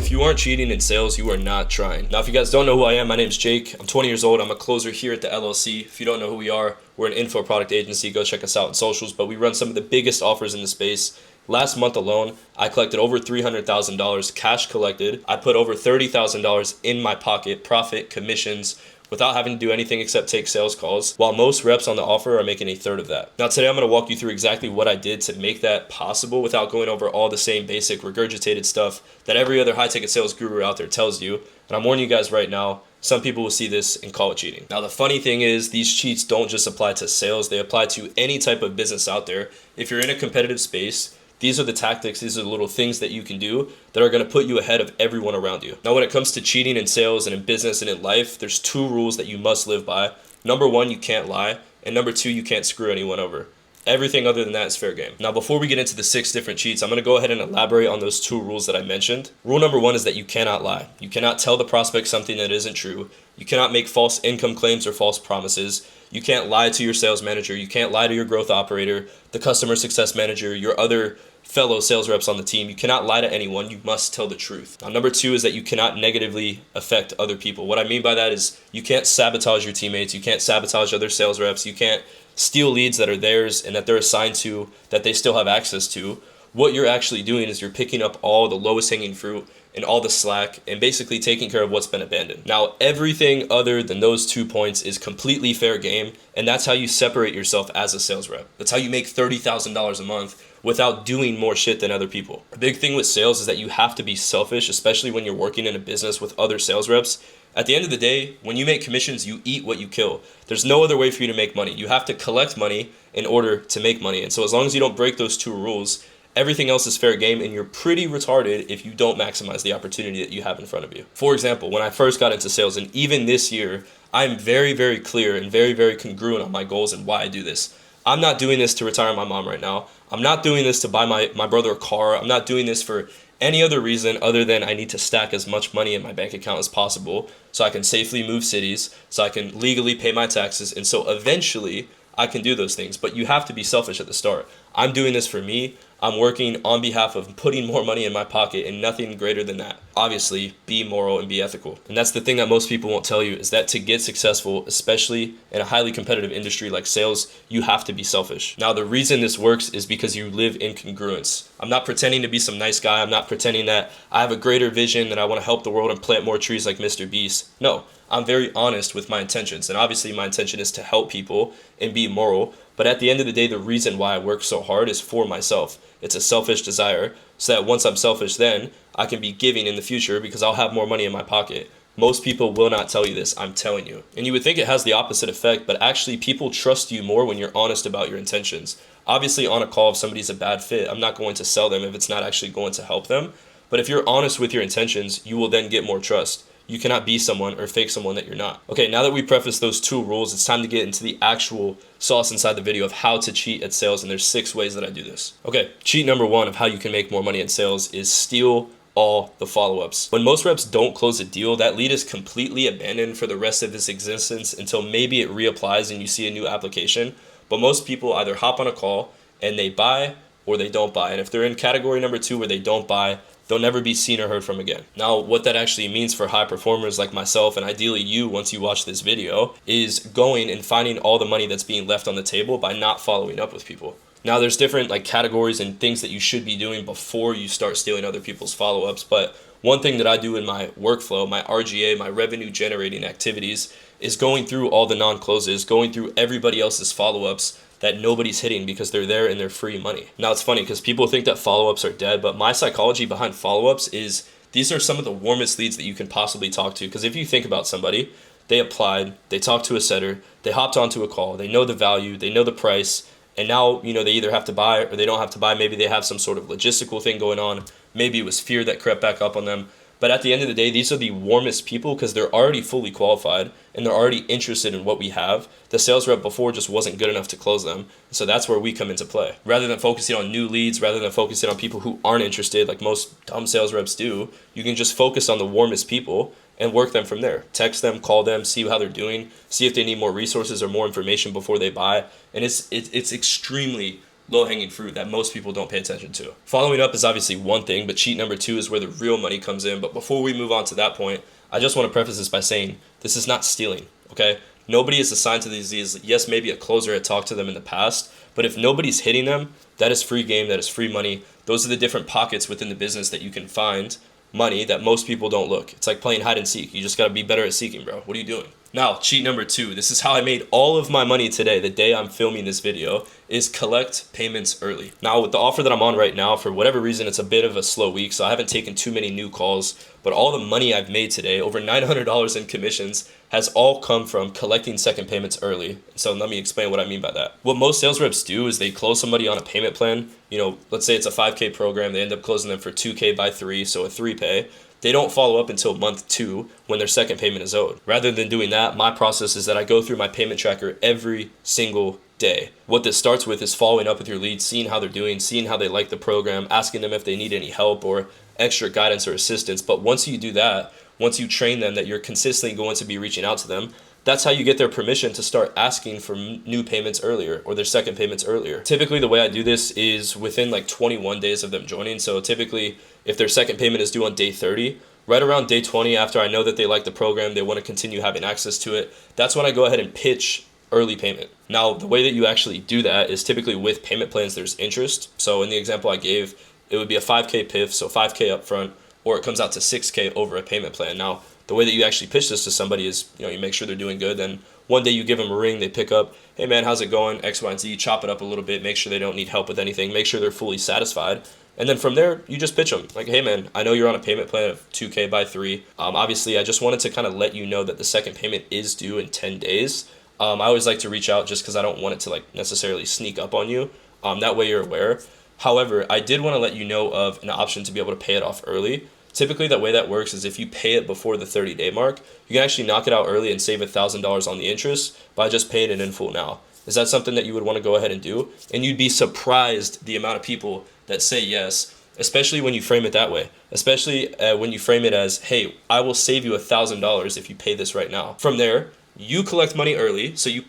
If you aren't cheating in sales, you are not trying. Now, if you guys don't know who I am, my name's Jake. I'm 20 years old. I'm a closer here at the LLC. If you don't know who we are, we're an info product agency. Go check us out on socials, but we run some of the biggest offers in the space. Last month alone, I collected over $300,000 cash collected. I put over $30,000 in my pocket, profit, commissions, without having to do anything except take sales calls, while most reps on the offer are making a third of that. Now today I'm going to walk you through exactly what I did to make that possible without going over all the same basic regurgitated stuff that every other high ticket sales guru out there tells you. And I'm warning you guys right now, some people will see this and call it cheating. Now the funny thing is these cheats don't just apply to sales, they apply to any type of business out there. If you're in a competitive space, these are the tactics, these are the little things that you can do that are going to put you ahead of everyone around you. Now, when it comes to cheating in sales and in business and in life, there's two rules that you must live by. Number one, you can't lie. And number two, you can't screw anyone over. Everything other than that is fair game. Now, before we get into the 6 different cheats, I'm going to go ahead and elaborate on those 2 rules that I mentioned. Rule number 1 is that you cannot lie. You cannot tell the prospect something that isn't true. You cannot make false income claims or false promises. You can't lie to your sales manager. You can't lie to your growth operator, the customer success manager, your other fellow sales reps on the team. You cannot lie to anyone. You must tell the truth. Now, number 2 is that you cannot negatively affect other people. What I mean by that is you can't sabotage your teammates. You can't sabotage other sales reps. You can't steal leads that are theirs and that they're assigned to, that they still have access to. What you're actually doing is you're picking up all the lowest hanging fruit and all the slack and basically taking care of what's been abandoned. Now, everything other than those 2 points is completely fair game, and that's how you separate yourself as a sales rep. That's how you make $30,000 a month without doing more shit than other people. The big thing with sales is that you have to be selfish, especially when you're working in a business with other sales reps. At the end of the day, when you make commissions, you eat what you kill. There's no other way for you to make money. You have to collect money in order to make money. And so as long as you don't break those 2 rules, everything else is fair game, and you're pretty retarded if you don't maximize the opportunity that you have in front of you. For example, when I first got into sales, and even this year, I'm very, very clear and very, very congruent on my goals and why I do this. I'm not doing this to retire my mom right now. I'm not doing this to buy my brother a car. I'm not doing this for any other reason other than I need to stack as much money in my bank account as possible so I can safely move cities, so I can legally pay my taxes, and so eventually I can do those things. But you have to be selfish at the start. I'm doing this for me. I'm working on behalf of putting more money in my pocket and nothing greater than that. Obviously, be moral and be ethical. And that's the thing that most people won't tell you, is that to get successful, especially in a highly competitive industry like sales, you have to be selfish. Now, the reason this works is because you live in congruence. I'm not pretending to be some nice guy. I'm not pretending that I have a greater vision, that I want to help the world and plant more trees like Mr. Beast. No, I'm very honest with my intentions. And obviously my intention is to help people and be moral. But at the end of the day, the reason why I work so hard is for myself. It's a selfish desire, so that once I'm selfish, then I can be giving in the future because I'll have more money in my pocket. Most people will not tell you this, I'm telling you. And you would think it has the opposite effect, but actually people trust you more when you're honest about your intentions. Obviously, on a call, if somebody's a bad fit, I'm not going to sell them if it's not actually going to help them. But if you're honest with your intentions, you will then get more trust. You cannot be someone or fake someone that you're not. Okay, now that we prefaced those 2 rules, it's time to get into the actual sauce inside the video of how to cheat at sales, and there's 6 ways that I do this. Okay, cheat number 1 of how you can make more money in sales is steal all the follow-ups. When most reps don't close a deal, that lead is completely abandoned for the rest of its existence until maybe it reapplies and you see a new application. But most people either hop on a call and they buy or they don't buy. And if they're in category number 2 where they don't buy, they'll never be seen or heard from again. Now, what that actually means for high performers like myself, and ideally you once you watch this video, is going and finding all the money that's being left on the table by not following up with people. Now, there's different categories and things that you should be doing before you start stealing other people's follow-ups, but one thing that I do in my workflow, my RGA, my revenue generating activities, is going through all the non-closes, going through everybody else's follow-ups that nobody's hitting because they're there and they're free money. Now, it's funny because people think that follow-ups are dead, but my psychology behind follow-ups is these are some of the warmest leads that you can possibly talk to. Because if you think about somebody, they applied, they talked to a setter, they hopped onto a call, they know the value, they know the price, and now, they either have to buy or they don't have to buy. Maybe they have some sort of logistical thing going on. Maybe it was fear that crept back up on them. But at the end of the day, these are the warmest people because they're already fully qualified and they're already interested in what we have. The sales rep before just wasn't good enough to close them. So that's where we come into play. Rather than focusing on new leads, rather than focusing on people who aren't interested like most dumb sales reps do, you can just focus on the warmest people and work them from there. Text them, call them, see how they're doing, see if they need more resources or more information before they buy. And it's extremely low-hanging fruit that most people don't pay attention to. Following up is obviously one thing, but cheat number 2 is where the real money comes in. But before we move on to that point, I just want to preface this by saying this is not stealing, okay? Nobody is assigned to these deals. Yes, maybe a closer had talked to them in the past, but if nobody's hitting them, that is free game, that is free money. Those are the different pockets within the business that you can find money that most people don't look. It's like playing hide and seek. You just got to be better at seeking, bro. What are you doing? Now, cheat number 2. This is how I made all of my money today, the day I'm filming this video, is collect payments early. Now, with the offer that I'm on right now, for whatever reason, it's a bit of a slow week, so I haven't taken too many new calls, but all the money I've made today, over $900 in commissions, has all come from collecting second payments early. So let me explain what I mean by that. What most sales reps do is they close somebody on a payment plan. You know, let's say it's a 5K program. They end up closing them for 2K by 3, so a 3 pay. They don't follow up until month 2 when their second payment is owed. Rather than doing that, my process is that I go through my payment tracker every single day. What this starts with is following up with your leads, seeing how they're doing, seeing how they like the program, asking them if they need any help or extra guidance or assistance. But once you do that, once you train them that you're consistently going to be reaching out to them, that's how you get their permission to start asking for new payments earlier or their second payments earlier. Typically, the way I do this is within like 21 days of them joining. So typically, if their second payment is due on day 30, right around day 20, after I know that they like the program, they want to continue having access to it, that's when I go ahead and pitch early payment. Now, the way that you actually do that is typically with payment plans, there's interest. So in the example I gave, it would be a 5K PIF, so 5K upfront, or it comes out to 6K over a payment plan. Now, the way that you actually pitch this to somebody is, you make sure they're doing good. Then one day you give them a ring, they pick up, hey man, how's it going? X, Y, and Z, chop it up a little bit, make sure they don't need help with anything, make sure they're fully satisfied. And then from there, you just pitch them. Like, hey man, I know you're on a payment plan of 2K by 3. Obviously, I just wanted to kind of let you know that the second payment is due in 10 days. I always like to reach out just because I don't want it to like necessarily sneak up on you. That way you're aware. However, I did want to let you know of an option to be able to pay it off early. Typically, the way that works is if you pay it before the 30-day mark, you can actually knock it out early and save $1,000 on the interest by just paying it in full now. Is that something that you would want to go ahead and do? And you'd be surprised the amount of people that say yes, especially when you frame it that way. Especially when you frame it as, hey, I will save you $1,000 if you pay this right now. From there, you collect money early. So you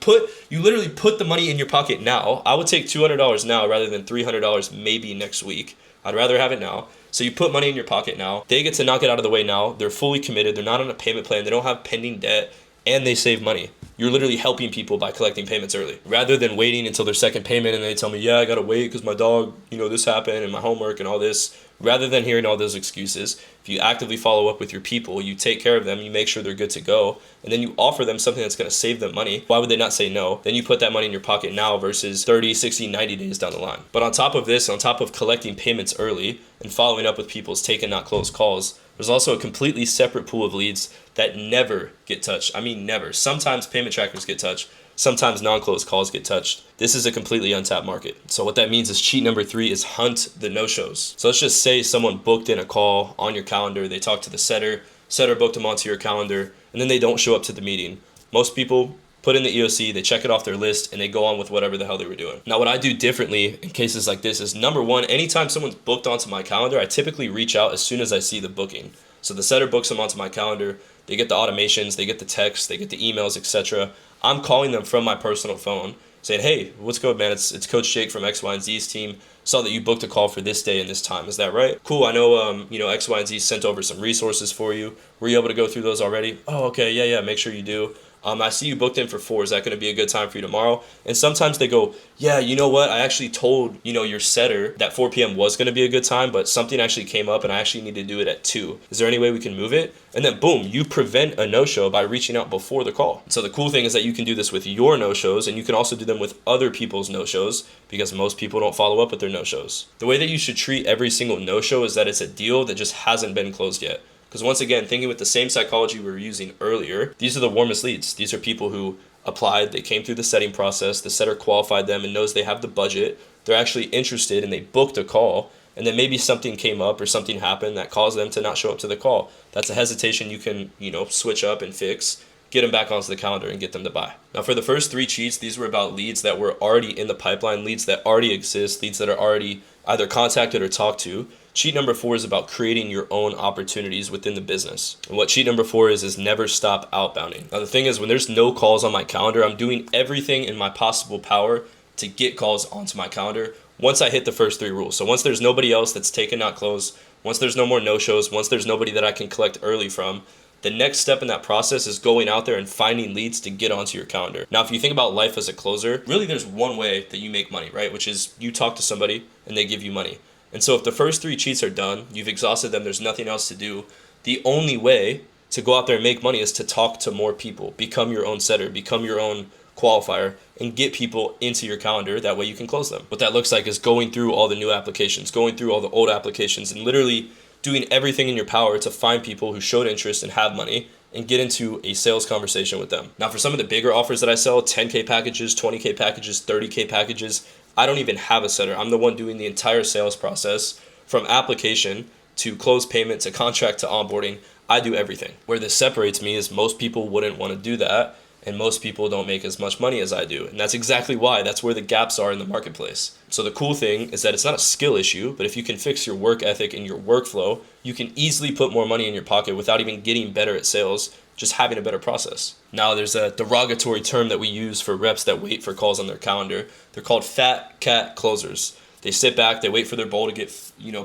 literally put the money in your pocket now. I would take $200 now rather than $300 maybe next week. I'd rather have it now. So you put money in your pocket now. They get to knock it out of the way now. They're fully committed. They're not on a payment plan. They don't have pending debt, and they save money. You're literally helping people by collecting payments early rather than waiting until their second payment and they tell me, yeah, I got to wait because my dog, this happened and my homework and all this. Rather than hearing all those excuses, if you actively follow up with your people, you take care of them, you make sure they're good to go, and then you offer them something that's going to save them money, why would they not say no? Then you put that money in your pocket now versus 30, 60, 90 days down the line. But on top of this, on top of collecting payments early and following up with people's take and not close calls, there's also a completely separate pool of leads that never get touched. I mean, never. Sometimes payment trackers get touched. Sometimes non-closed calls get touched. This is a completely untapped market. So what that means is cheat number 3 is hunt the no-shows. So let's just say someone booked in a call on your calendar. They talked to the setter booked them onto your calendar, and then they don't show up to the meeting. Most people put in the EOC, they check it off their list, and they go on with whatever the hell they were doing. Now, what I do differently in cases like this is, number one, anytime someone's booked onto my calendar, I typically reach out as soon as I see the booking. So the setter books them onto my calendar. They get the automations, they get the texts, they get the emails, etc. I'm calling them from my personal phone saying, hey, what's good, man? It's Coach Jake from X, Y, and Z's team. Saw that you booked a call for this day and this time. Is that right? Cool. I know, X, Y, and Z sent over some resources for you. Were you able to go through those already? Oh, okay. Yeah. Make sure you do. I see you booked in for 4. Is that going to be a good time for you tomorrow? And sometimes they go, yeah, you know what? I actually told, your setter that 4 p.m. was going to be a good time, but something actually came up and I actually need to do it at 2. Is there any way we can move it? And then boom, you prevent a no-show by reaching out before the call. So the cool thing is that you can do this with your no-shows, and you can also do them with other people's no-shows because most people don't follow up with their no-shows. The way that you should treat every single no-show is that it's a deal that just hasn't been closed yet. Because once again, thinking with the same psychology we were using earlier, these are the warmest leads. These are people who applied, they came through the setting process, the setter qualified them and knows they have the budget, they're actually interested and they booked a call, and then maybe something came up or something happened that caused them to not show up to the call. That's a hesitation you can, switch up and fix, get them back onto the calendar and get them to buy. Now for the first 3 cheats, these were about leads that were already in the pipeline, leads that already exist, leads that are already either contacted or talked to. Cheat number 4 is about creating your own opportunities within the business. And what cheat number 4 is never stop outbounding. Now the thing is, when there's no calls on my calendar, I'm doing everything in my possible power to get calls onto my calendar once I hit the first 3 rules. So once there's nobody else that's taken not closed, once there's no more no-shows, once there's nobody that I can collect early from, the next step in that process is going out there and finding leads to get onto your calendar. Now, if you think about life as a closer, really there's one way that you make money, right? Which is you talk to somebody and they give you money. And so if the first 3 cheats are done, you've exhausted them, there's nothing else to do, the only way to go out there and make money is to talk to more people, become your own setter, become your own qualifier, and get people into your calendar. That way you can close them. What that looks like is going through all the new applications, going through all the old applications, and literally doing everything in your power to find people who showed interest and have money and get into a sales conversation with them. Now, for some of the bigger offers that I sell, 10K packages, 20K packages, 30K packages, I don't even have a setter. I'm the one doing the entire sales process from application to close payment to contract to onboarding. I do everything. Where this separates me is most people wouldn't want to do that, and most people don't make as much money as I do. And that's exactly why. That's where the gaps are in the marketplace. So the cool thing is that it's not a skill issue, but if you can fix your work ethic and your workflow, you can easily put more money in your pocket without even getting better at sales, just having a better process. Now, there's a derogatory term that we use for reps that wait for calls on their calendar. They're called fat cat closers. They sit back, they wait for their bowl to get,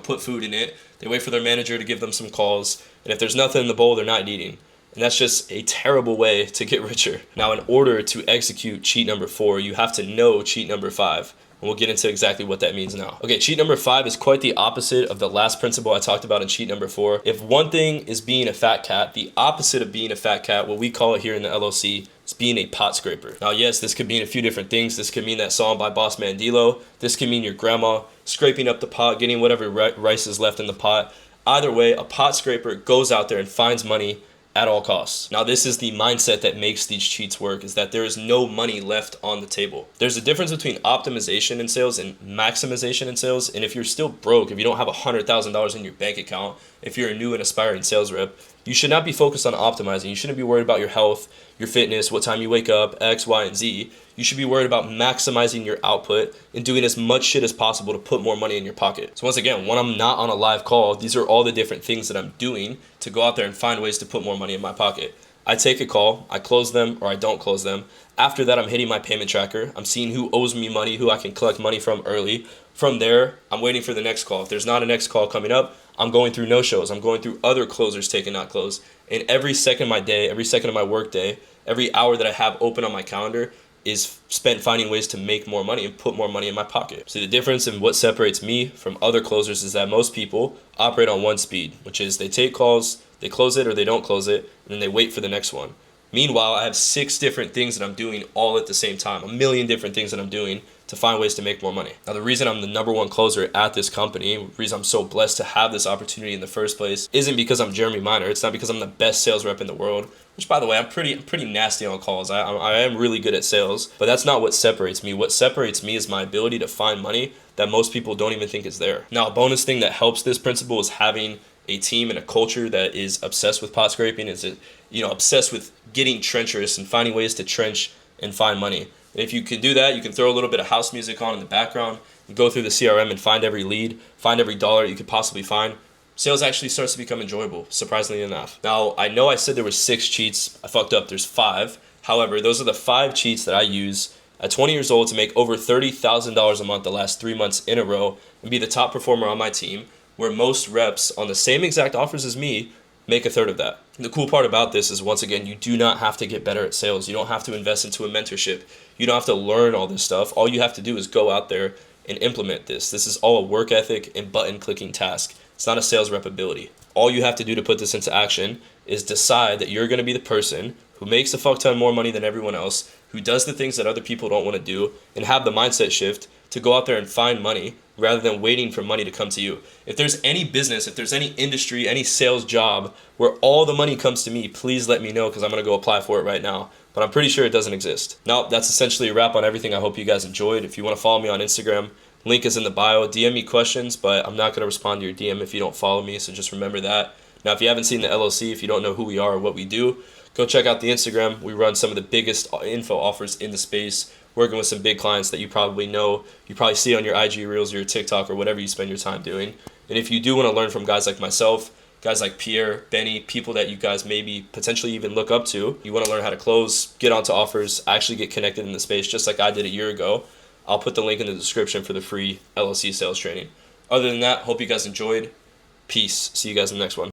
put food in it. They wait for their manager to give them some calls. And if there's nothing in the bowl, they're not eating. And that's just a terrible way to get richer. Now, in order to execute cheat number 4, you have to know cheat number 5. And we'll get into exactly what that means now. Okay, cheat number 5 is quite the opposite of the last principle I talked about in cheat number 4. If one thing is being a fat cat, the opposite of being a fat cat, what we call it here in the LLC, is being a pot scraper. Now, yes, this could mean a few different things. This could mean that song by Boss Man D-Lo. This could mean your grandma scraping up the pot, getting whatever rice is left in the pot. Either way, a pot scraper goes out there and finds money at all costs. Now, this is the mindset that makes these cheats work, is that there is no money left on the table. There's a difference between optimization in sales and maximization in sales. And if you're still broke, if you don't have $100,000 in your bank account, if you're a new and aspiring sales rep, you should not be focused on optimizing. You shouldn't be worried about your health, your fitness, what time you wake up, X, Y, and Z. You should be worried about maximizing your output and doing as much shit as possible to put more money in your pocket. So once again, when I'm not on a live call, these are all the different things that I'm doing to go out there and find ways to put more money in my pocket. I take a call, I close them, or I don't close them. After that, I'm hitting my payment tracker. I'm seeing who owes me money, who I can collect money from early. From there, I'm waiting for the next call. If there's not a next call coming up, I'm going through no-shows. I'm going through other closers taken, not closed. And every second of my day, every second of my work day, every hour that I have open on my calendar is spent finding ways to make more money and put more money in my pocket. See, the difference in what separates me from other closers is that most people operate on one speed, which is they take calls, they close it or they don't close it, and then they wait for the next one. Meanwhile, I have 6 different things that I'm doing all at the same time, a million different things that I'm doing to find ways to make more money. Now, the reason I'm the number 1 closer at this company, the reason I'm so blessed to have this opportunity in the first place, isn't because I'm Jeremy Minor. It's not because I'm the best sales rep in the world, which, by the way, I'm pretty nasty on calls. I am really good at sales, but that's not what separates me. What separates me is my ability to find money that most people don't even think is there. Now, a bonus thing that helps this principle is having a team and a culture that is obsessed with pot scraping, obsessed with getting treacherous and finding ways to trench and find money. And if you can do that, you can throw a little bit of house music on in the background and go through the CRM and find every lead, find every dollar you could possibly find. Sales actually starts to become enjoyable, surprisingly enough. Now, I know I said there were 6 cheats. I fucked up. There's 5. However, those are the 5 cheats that I use at 20 years old to make over $30,000 a month the last 3 months in a row and be the top performer on my team, where most reps on the same exact offers as me make a third of that. And the cool part about this is, once again, you do not have to get better at sales. You don't have to invest into a mentorship. You don't have to learn all this stuff. All you have to do is go out there and implement this. This is all a work ethic and button clicking task. It's not a sales rep ability. All you have to do to put this into action is decide that you're going to be the person who makes a fuck ton more money than everyone else, who does the things that other people don't want to do, and have the mindset shift to go out there and find money rather than waiting for money to come to you. If there's any business, if there's any industry, any sales job where all the money comes to me, please let me know, because I'm going to go apply for it right now. But I'm pretty sure it doesn't exist. Now, that's essentially a wrap on everything. I hope you guys enjoyed. If you want to follow me on Instagram, link is in the bio. DM me questions, but I'm not going to respond to your DM if you don't follow me, so just remember that. Now, if you haven't seen the LLC, if you don't know who we are or what we do, go check out the Instagram. We run some of the biggest info offers in the space, working with some big clients that you probably know. You probably see on your IG Reels or your TikTok or whatever you spend your time doing. And if you do want to learn from guys like myself, guys like Pierre, Benny, people that you guys maybe potentially even look up to, you want to learn how to close, get onto offers, actually get connected in the space just like I did a year ago, I'll put the link in the description for the free LLC sales training. Other than that, hope you guys enjoyed. Peace. See you guys in the next one.